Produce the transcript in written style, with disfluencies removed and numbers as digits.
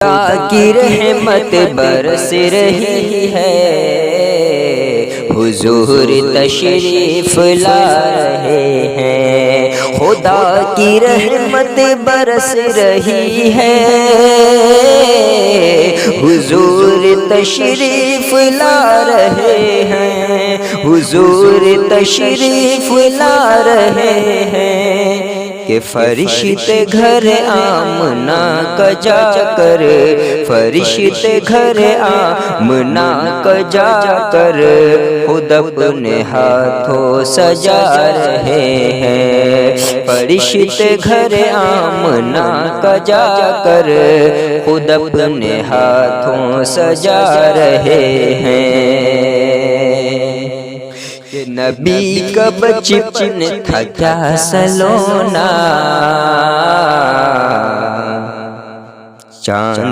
خدا کی رحمت برس رہی ہے، حضور تشریف لا رہے ہیں۔ خدا کی رحمت برس رہی ہے، حضور تشریف لا رہے ہیں، حضور تشریف لا رہے ہیں۔ کہ فرشتے گھر آمنہ کا جا کر، فرشتے گھر آمنہ کا جا کر خود اپنے ہاتھوں سجا رہے ہیں۔ فرشتے گھر آمنہ کا جا کر خود اپنے ہاتھوں سجا رہے ہیں۔ کہ نبی کا بچپن تھا کیا سلونا، چاند